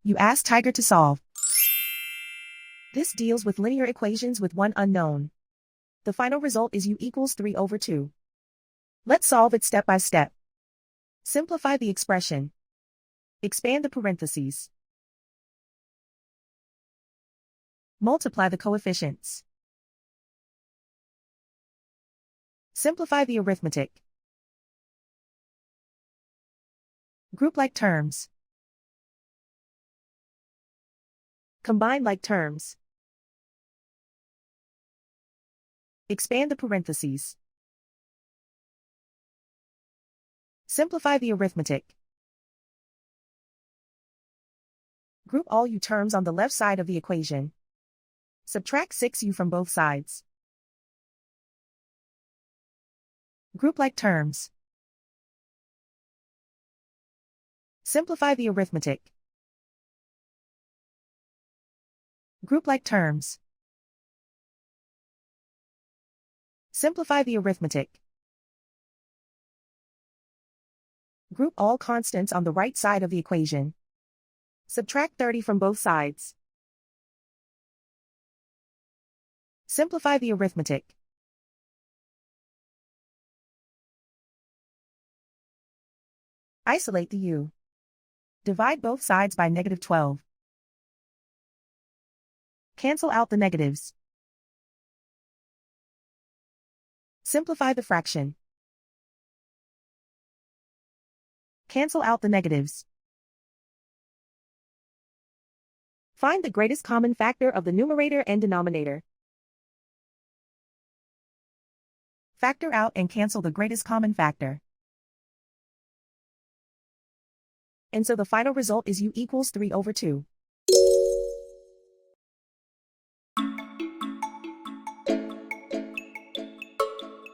You ask Tiger to solve. This deals with linear equations with one unknown. The final result is u=3/2. Let's solve it step by step. Simplify the expression. Expand the parentheses. Multiply the coefficients. Simplify the arithmetic. Group like terms. Combine like terms. Expand the parentheses. Simplify the arithmetic. Group all u terms on the left side of the equation. Subtract 6u from both sides. Group like terms. Simplify the arithmetic. Group like terms. Simplify the arithmetic. Group all constants on the right side of the equation. Subtract 30 from both sides. Simplify the arithmetic. Isolate the u. Divide both sides by -12. Cancel out the negatives. Simplify the fraction. Cancel out the negatives. Find the greatest common factor of the numerator and denominator. Factor out and cancel the greatest common factor. And so the final result is u=3/2.